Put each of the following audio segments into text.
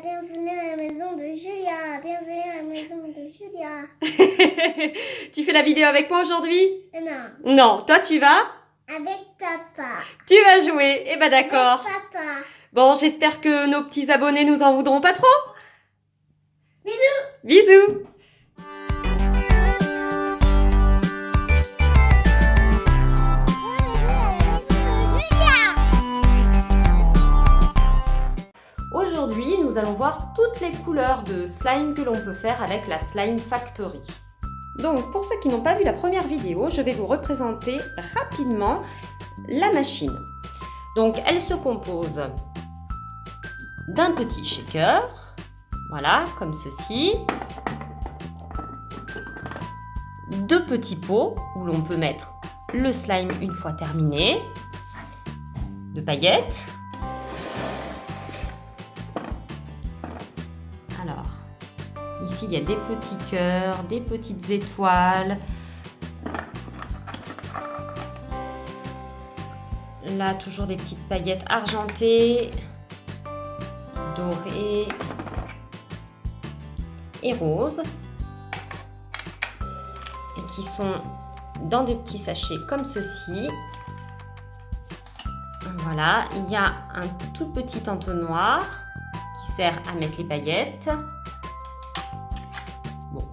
bienvenue à la maison de Julia. Bienvenue à la maison de Julia. Tu fais la vidéo avec moi aujourd'hui? Non, Non, toi tu vas? avec papa. Tu vas jouer? Eh ben d'accord. Avec papa. Bon, j'espère que nos petits abonnés nous en voudront pas trop. Bisous. Bisous. Aujourd'hui, nous allons voir toutes les couleurs de slime que l'on peut faire avec la Slime Factory. Donc, pour ceux qui n'ont pas vu la première vidéo, je vais vous représenter rapidement la machine. Donc, elle se compose d'un petit shaker, voilà, comme ceci, deux petits pots où l'on peut mettre le slime une fois terminé, de paillettes. Alors, ici il y a des petits cœurs, des petites étoiles. Là, toujours des petites paillettes argentées, dorées et roses. Et qui sont dans des petits sachets comme ceci. Voilà, il y a un tout petit entonnoir qui sert à mettre les paillettes. Bon.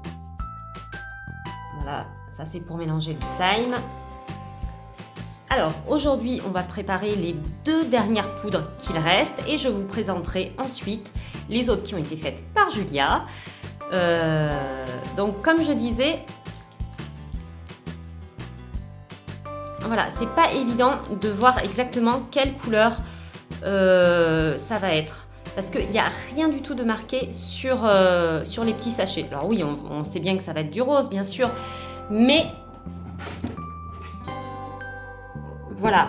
Voilà, ça c'est pour mélanger le slime. Alors, aujourd'hui, on va préparer les deux dernières poudres qu'il reste et je vous présenterai ensuite les autres qui ont été faites par Julia. Donc, comme je disais, voilà, c'est pas évident de voir exactement quelle couleur ça va être. Parce qu'il n'y a rien du tout de marqué sur les petits sachets. Alors oui, on sait bien que ça va être du rose, bien sûr. Mais voilà,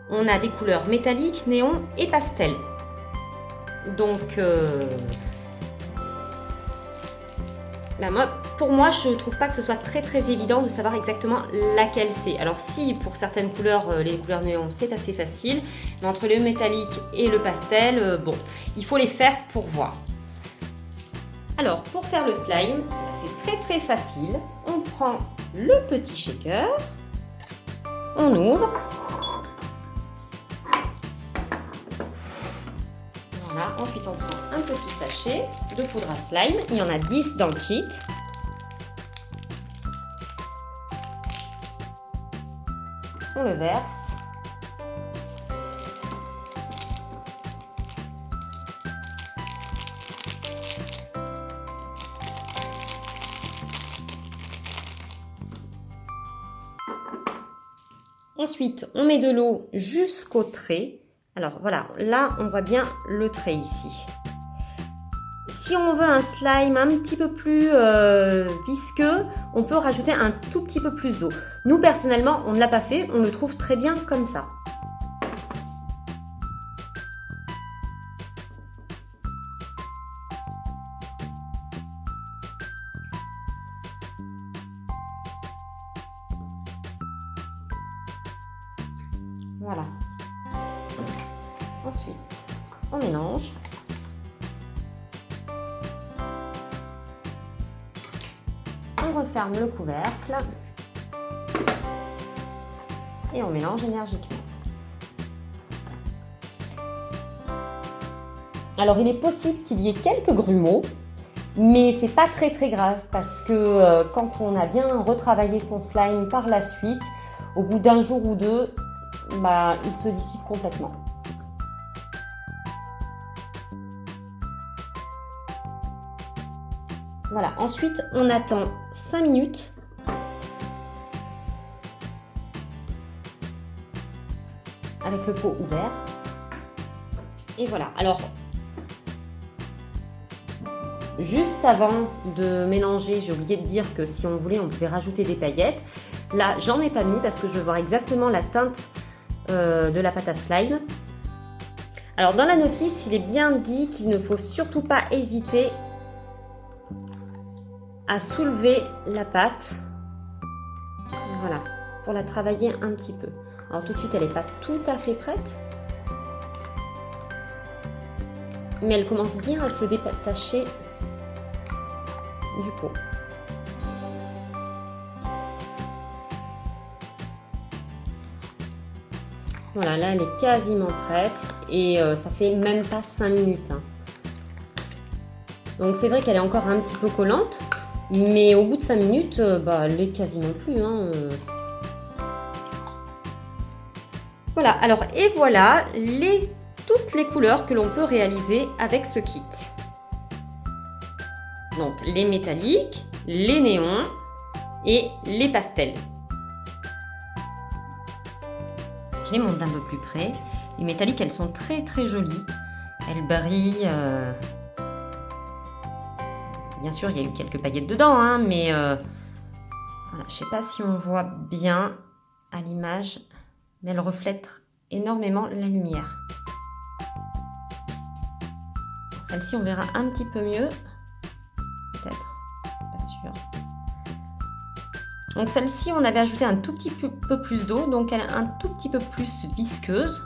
on a des couleurs métalliques, néon et pastel. Donc, pour moi, je ne trouve pas que ce soit très évident de savoir exactement laquelle c'est. Alors si, pour certaines couleurs, les couleurs néon, c'est assez facile. Mais entre le métallique et le pastel, bon, il faut les faire pour voir. Alors, pour faire le slime, c'est très facile. On prend le petit shaker, on ouvre. Voilà, ensuite on prend un petit sachet de poudre à slime. Il y en a 10 dans le kit. On le verse. Ensuite, on met de l'eau jusqu'au trait. Alors voilà, là on voit bien le trait ici. Si on veut un slime un petit peu plus visqueux, on peut rajouter un tout petit peu plus d'eau. Nous personnellement, on ne l'a pas fait, on le trouve très bien comme ça. Voilà. Ensuite, on mélange. On referme le couvercle et on mélange énergiquement. Alors, il est possible qu'il y ait quelques grumeaux, mais c'est pas très grave parce que quand on a bien retravaillé son slime par la suite, au bout d'un jour ou deux, il se dissipe complètement. Voilà, ensuite on attend 5 minutes. Avec le pot ouvert. Et voilà, alors juste avant de mélanger, j'ai oublié de dire que si on voulait, on pouvait rajouter des paillettes. Là, j'en ai pas mis parce que je veux voir exactement la teinte de la pâte à slime. Alors dans la notice, il est bien dit qu'il ne faut surtout pas hésiter à soulever la pâte, voilà, pour la travailler un petit peu. Alors tout de suite, elle n'est pas tout à fait prête. mais elle commence bien à se détacher du pot. Voilà, là elle est quasiment prête et ça fait même pas 5 minutes. Hein. Donc c'est vrai qu'elle est encore un petit peu collante, mais au bout de 5 minutes, elle est quasiment plus. Hein. Voilà, alors et voilà toutes les couleurs que l'on peut réaliser avec ce kit. Donc les métalliques, les néons et les pastels. Je les monte d'un peu plus près. Les métalliques, elles sont très très jolies. Elles brillent. Bien sûr, il y a eu quelques paillettes dedans, hein, mais voilà, je ne sais pas si on voit bien à l'image, mais elles reflètent énormément la lumière. Celle-ci, on verra un petit peu mieux. Peut-être, pas sûr. Donc celle-ci, on avait ajouté un tout petit peu plus d'eau, donc elle est un tout petit peu plus visqueuse,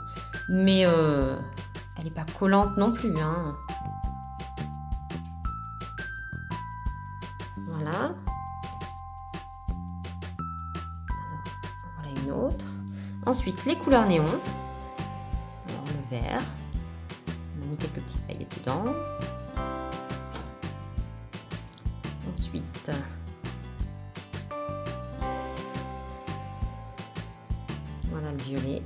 mais elle n'est pas collante non plus. Hein. Voilà. Alors, voilà une autre. Ensuite, les couleurs néons. Alors le vert. On a mis quelques petites paillettes dedans. Ensuite, voilà le violet.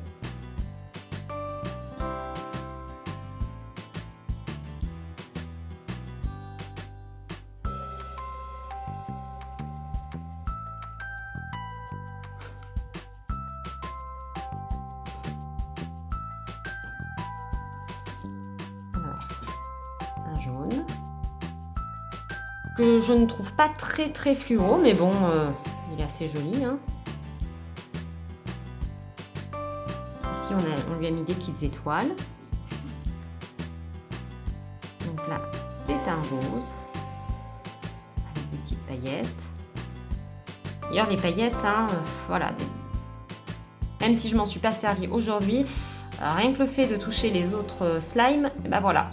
Alors, un jaune. Que je ne trouve pas très très fluo, mais bon, il est assez joli. Hein. Ici, on lui a mis des petites étoiles. Donc là, c'est un rose avec des petites paillettes. D'ailleurs, les paillettes, hein, voilà. Même si je m'en suis pas servi aujourd'hui, rien que le fait de toucher les autres slimes, ben voilà.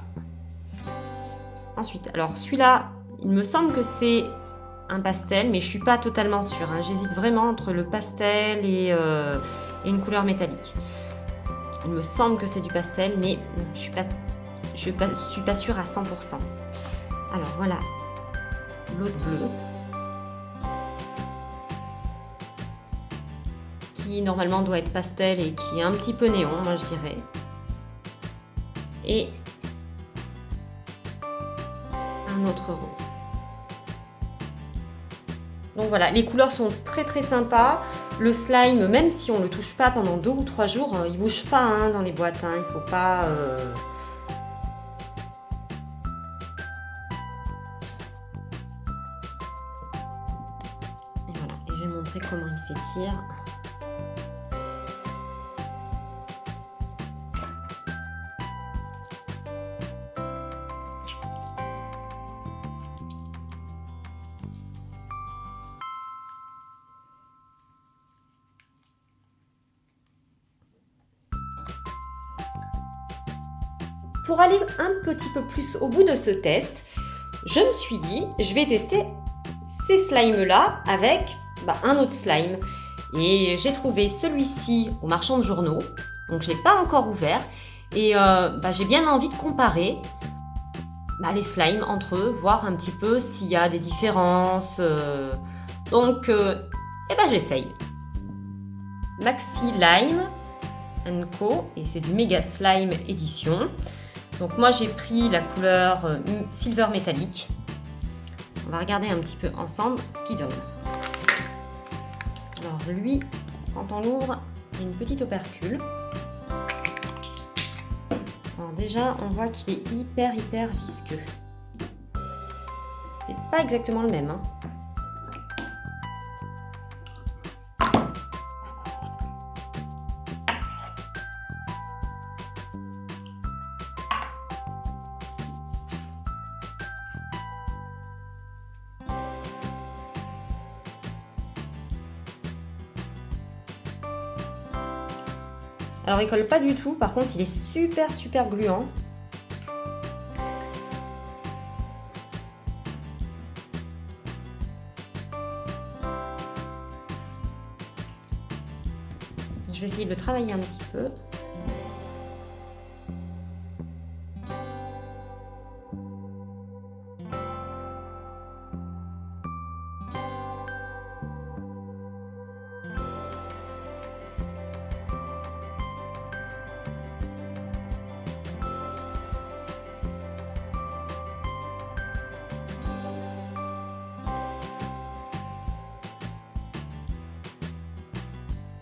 Ensuite, alors celui-là, il me semble que c'est un pastel, mais je suis pas totalement sûre. Hein. J'hésite vraiment entre le pastel et une couleur métallique. Il me semble que c'est du pastel, mais je suis pas sûre à 100%. Alors voilà, l'autre bleu, qui normalement doit être pastel et qui est un petit peu néon, moi je dirais. Et un autre rose. Donc voilà, les couleurs sont très très sympas. Le slime, même si on ne le touche pas pendant 2 ou 3 jours, il ne bouge pas hein, dans les boîtes. Hein. Il ne faut pas... Et voilà, et je vais montrer comment il s'étire. Pour aller un petit peu plus au bout de ce test, je me suis dit, je vais tester ces slimes-là avec un autre slime. Et j'ai trouvé celui-ci au marchand de journaux, donc je ne l'ai pas encore ouvert. Et j'ai bien envie de comparer les slimes entre eux, voir un petit peu s'il y a des différences. Donc, j'essaye. Maxi Lime & Co. Et c'est du Mega Slime édition. Donc moi j'ai pris la couleur Silver métallique. On va regarder un petit peu ensemble ce qu'il donne. Alors lui, quand on l'ouvre, il y a une petite opercule. Alors déjà, on voit qu'il est hyper visqueux. C'est pas exactement le même. Hein. Alors il colle pas du tout, par contre il est super gluant. je vais essayer de le travailler un petit peu.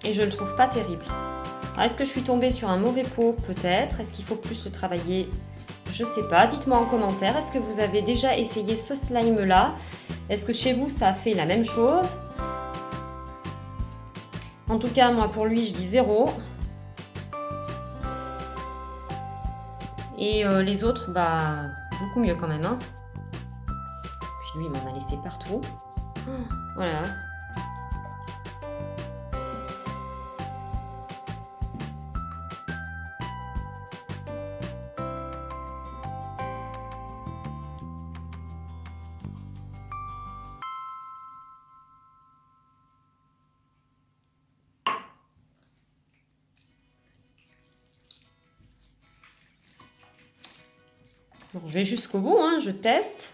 Et je ne le trouve pas terrible. Est-ce que je suis tombée sur un mauvais pot? Peut-être. Est-ce qu'il faut plus le travailler? Je sais pas. Dites-moi en commentaire. Est-ce que vous avez déjà essayé ce slime-là? Est-ce que chez vous, ça a fait la même chose? En tout cas, moi, pour lui, je dis 0. Et les autres, bah, beaucoup mieux quand même. Hein. Puis lui, il m'en a laissé partout. Voilà. Donc, je vais jusqu'au bout, hein, je teste.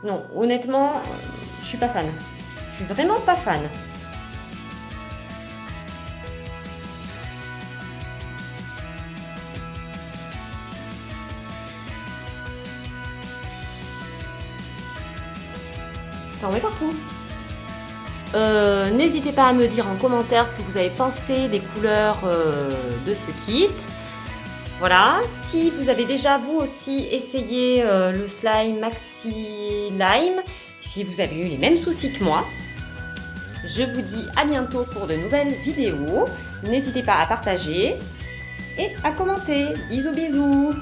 Non, honnêtement, je suis pas fan. Je suis vraiment pas fan. T'en mets partout. N'hésitez pas à me dire en commentaire ce que vous avez pensé des couleurs de ce kit. Voilà, si vous avez déjà vous aussi essayé le slime Maxi Lime, si vous avez eu les mêmes soucis que moi, je vous dis à bientôt pour de nouvelles vidéos. N'hésitez pas à partager et à commenter. Bisous bisous.